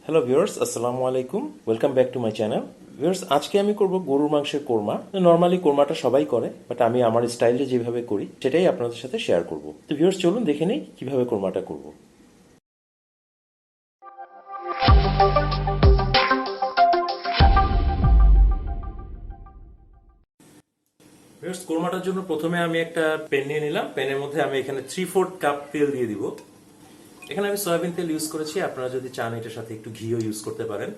Hello viewers, আসসালামু আলাইকুম। Welcome back to my channel. Viewers, আজকে আমি করব গরুর মাংসের কোরমা। নর্মালি কোরমাটা সবাই করে, বাট আমি আমার স্টাইলে যেভাবে করি সেটাই আপনাদের সাথে শেয়ার করব। তো ভিউয়ার্স, চলুন দেখে নেই কিভাবে কোরমাটা করব। ভিউয়ার্স, কোরমাটার জন্য প্রথমে আমি একটা প্যান নিয়ে নিলাম। প্যানের মধ্যে আমি এখানে 3/4 কাপ তেল দিয়ে দিব। এখানে আমি সয়াবিন তেল ইউজ করেছি, আপনারা যদি চান এটার সাথে একটু ঘিও ইউজ করতে পারেন।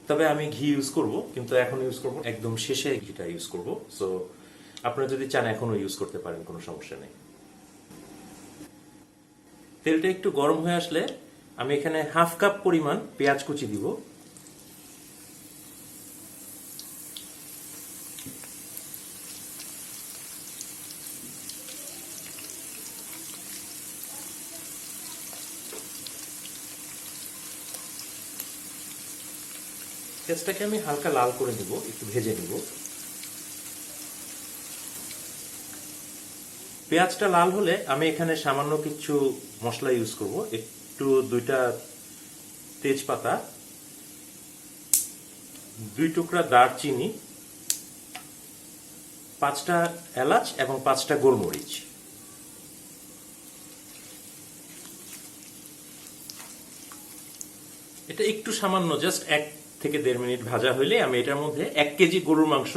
তবে আমি ঘি ইউজ করব, কিন্তু এখন ইউজ করব একদম শেষে ঘিটা ইউজ করব। সো আপনারা যদি চান এখনো ইউজ করতে পারেন, কোনো সমস্যা নেই। তেলটা একটু গরম হয়ে আসলে আমি এখানে 1/2 কাপ পরিমাণ পেঁয়াজ কুচি দিব। পেঁয়াজটাকে আমি হালকা লাল করে নিব, একটু ভেজে নিব। পেঁয়াজটা লাল হলে আমি এখানে সামান্য কিছু মশলা ইউজ করব। একটু 2টা তেজপাতা, 2 টুকরা দারচিনি, 5টা এলাচ এবং 5টা গোলমরিচ। এটা একটু সামান্য জাস্ট 1 থেকে 1.5 মিনিট ভাজা হইলে আমি এটার মধ্যে 1 কেজি গরুর মাংস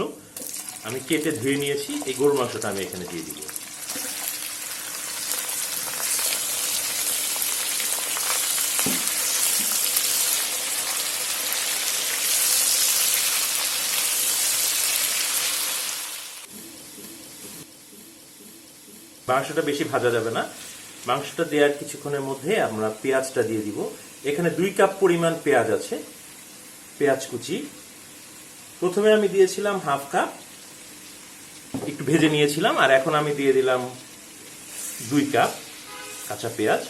আমি কেটে ধুয়ে নিয়েছি, এই গরুর মাংসটা আমি এখানে দিয়ে দিব। মাংসটা বেশি ভাজা যাবে না। মাংসটা দেওয়ার কিছুক্ষণের মধ্যে আমরা পেঁয়াজটা দিয়ে দিব। এখানে 2 কাপ পরিমাণ পেঁয়াজ আছে, পেঁয়াজ কুচি। প্রথমে আমি দিয়েছিলাম 1/2 কাপ, একটু ভেজে নিয়েছিলাম, আর এখন আমি দিয়ে দিলাম 2 কাপ কাঁচা পেঁয়াজ।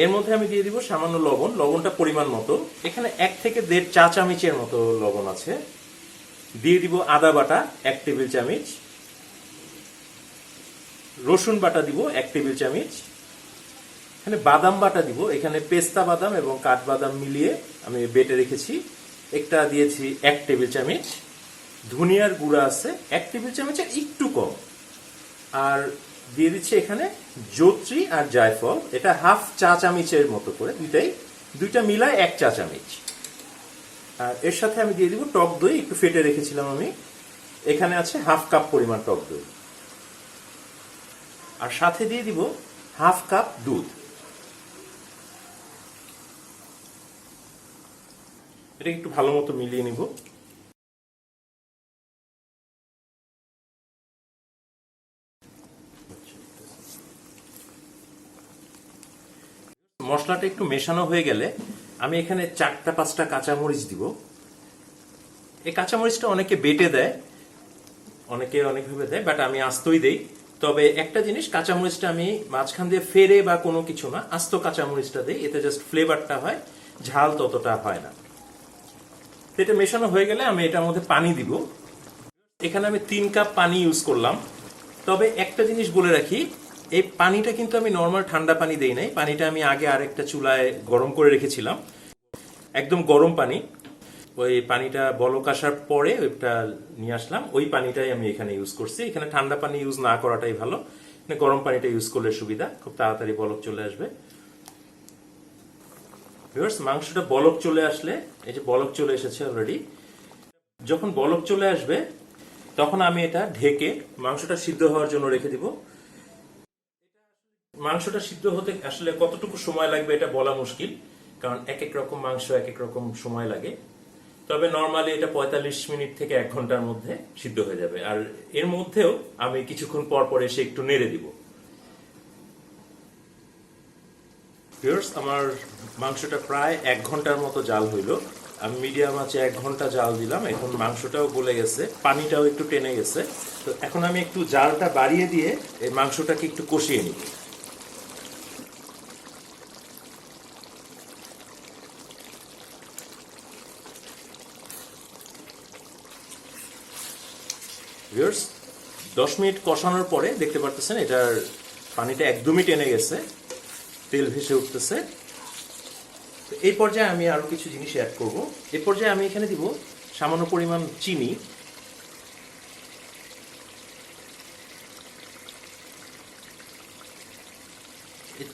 এর মধ্যে আমি দিয়ে দিব সামান্য লবণ, লবণটা পরিমাণ মতো। এখানে 1 থেকে 1.5 চা চামচের মতো লবণ আছে। দিয়ে দিব আদা বাটা 1 টেবিল চামচ, রসুন বাটা দিব 1 টেবিল চামচ, এখানে বাদাম বাটা দিব। এখানে পেস্তা বাদাম এবং কাঠবাদাম মিলিয়ে আমি বেটে রেখেছি, একটা দিয়েছি 1 টেবিল চামচ। ধনিয়ার গুঁড়া আছে 1 টেবিল চামচের একটু কম। আর দিয়ে দিচ্ছি এখানে জয়ত্রী আর জায়ফল, এটা 1/2 চা চামচের মতো করে, দুইটা মিলায় 1 চা চামচ। আর এর সাথে আমি দিয়ে দিব টক দই, একটু ফেটে রেখেছিলাম আমি। এখানে আছে 1/2 কাপ পরিমাণ টক দই। আর সাথে দিয়ে দিব 1/2 কাপ দুধ। এটা একটু ভালো মতো মিলিয়ে নিব। মশলাটা একটু মেশানো হয়ে গেলে আমি এখানে 4-5টা কাঁচামরিচ দিব। এই কাঁচামরিচটা অনেকে বেটে দেয়, অনেকে অনেকভাবে দেয়, বাট আমি আস্তই দেই। তবে একটা জিনিস, কাঁচামরিচটা আমি মাঝখান দিয়ে ফেরে বা কোনো কিছু না, আস্ত কাঁচামরিচটা দেই, এতে জাস্ট ফ্লেভারটা হয়, ঝাল ততটা হয় না। এটা মেশানো হয়ে গেলে আমি এটার মধ্যে পানি দিব। এখানে আমি 3 কাপ পানি ইউজ করলাম। তবে একটা জিনিস বলে রাখি, এই পানিটা কিন্তু আমি নর্মাল ঠান্ডা পানি দেই নাই, পানিটা আমি আগে আরেকটা চুলায় গরম করে রেখেছিলাম, একদম গরম পানি। ওই পানিটা বলক আসার পরে ওইটা নিয়ে আসলাম, ওই পানিটাই আমি এখানে ইউজ করছি। এখানে ঠান্ডা পানি ইউজ না করাটাই ভালো, গরম পানিটা ইউজ করলে সুবিধা, খুব তাড়াতাড়ি বলক চলে আসবে। ভিউয়ার্স, মাংসটা বলক চলে আসলে, এই যে বলক চলে এসেছে অলরেডি, যখন বলক চলে আসবে তখন আমি এটা ঢেকে মাংসটা সিদ্ধ হওয়ার জন্য রেখে দিব। মাংসটা সিদ্ধ হতে আসলে কতটুকু সময় লাগবে এটা বলা মুশকিল, কারণ এক এক রকম মাংস এক এক রকম সময় লাগে। তবে নর্মালি এটা 45 মিনিট থেকে 1 ঘন্টার মধ্যে সিদ্ধ হয়ে যাবে। আর এর মধ্যেও আমি কিছুক্ষণ পর পর এসে একটু নেড়ে দিব। ভিউয়ার্স, আমার মাংসটা প্রায় 1 ঘন্টার মতো জাল হইল। আমি মিডিয়াম আঁচে 1 ঘন্টা জাল দিলাম। এখন মাংসটাও গলে গেছে, পানিটাও একটু টেনে গেছে। তো এখন আমি একটু জালটা বাড়িয়ে দিয়ে এই মাংসটাকে একটু কষিয়ে নিব। ভিউয়ার্স, 10 মিনিট কষানোর পরে দেখতে পারতেছেন এটার পানিটা একদমই টেনে গেছে, তেল ভেসে উঠতেছে। এই পর্যায়ে আমি আরো কিছু জিনিস অ্যাড করব। এই পর্যায়ে আমি এখানে দিব সামান্য পরিমাণ চিনি,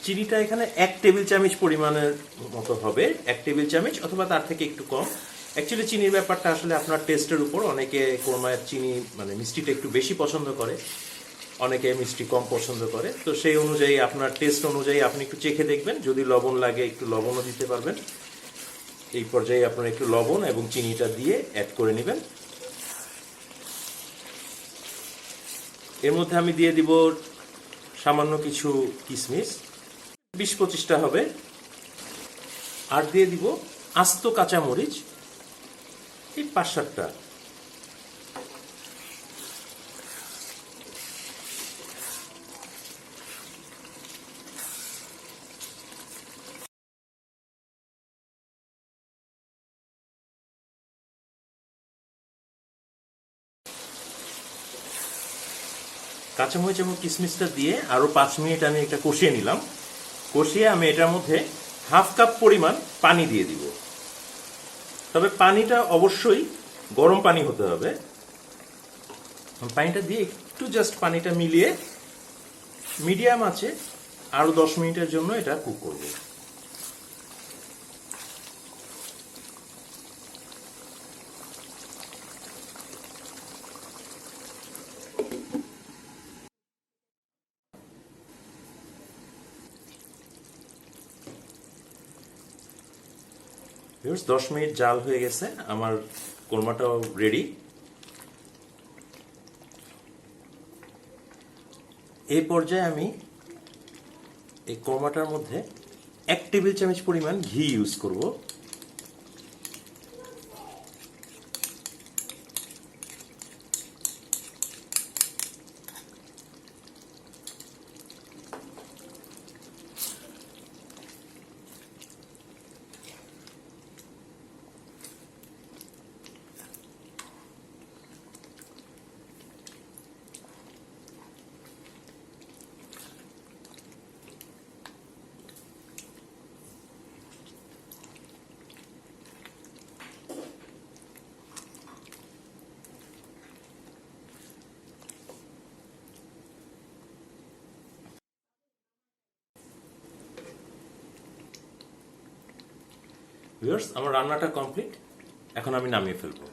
চিনিটা এখানে 1 টেবিল চামচ পরিমাণের মতো হবে, 1 টেবিল চামচ অথবা তার থেকে একটু কম। অ্যাকচুয়ালি চিনির ব্যাপারটা আসলে আপনার টেস্টের উপর, অনেকে কোরমায় চিনি মানে মিষ্টিটা একটু বেশি পছন্দ করে, অনেকে মিষ্টি কম পছন্দ করে, তো সেই অনুযায়ী আপনার টেস্ট অনুযায়ী আপনি একটু চেখে দেখবেন, যদি লবণ লাগে একটু লবণও দিতে পারবেন। এই পর্যায়ে আপনারা একটু লবণ এবং চিনিটা দিয়ে অ্যাড করে নেবেন। এর মধ্যে আমি দিয়ে দিব সামান্য কিছু কিশমিশ, 20-25টা হবে, আর দিয়ে দিব আস্ত কাঁচামরিচ এই 5-7টা। কাঁচামরিচ এবং কিশমিশটা দিয়ে আরো 5 মিনিট আমি এটা কষিয়ে নিলাম। কষিয়ে আমি এটার মধ্যে 1/2 কাপ পরিমাণ পানি দিয়ে দিব। তবে পানিটা অবশ্যই গরম পানি হতে হবে। পানিটা দিয়ে একটু জাস্ট পানিটা মিলিয়ে মিডিয়াম আছে আরো 10 মিনিটের জন্য এটা কুক করব। ভিউয়ার্স 10 মিনিট জাল হয়ে গেছে, আমার কোরমাটাও রেডি। এই পর্যায়ে আমি এই কোরমাটার মধ্যে 1 টেবিল চামচ পরিমাণ ঘি ইউজ করব। ভিউয়ার্স আমার রান্নাটা কমপ্লিট, এখন আমি নামিয়ে ফেলবো।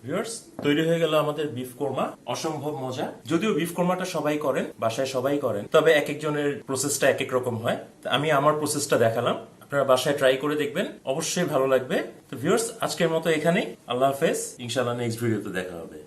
ভিউয়ার্স তৈরি হয়ে গেল আমাদের বিফ কোরমা, অসম্ভব মজা। যদিও বিফ কোরমাটা সবাই করেন, বাসায় সবাই করেন, তবে এক একজনের প্রসেসটা এক এক রকম হয়। আমি আমার প্রসেসটা দেখালাম, আপনারা বাসায় ট্রাই করে দেখবেন, অবশ্যই ভালো লাগবে। তো ভিউয়ার্স আজকের মতো এখানেই, আল্লাহ হাফেজ, ইনশাআল্লাহ নেক্সট ভিডিওতে দেখা হবে।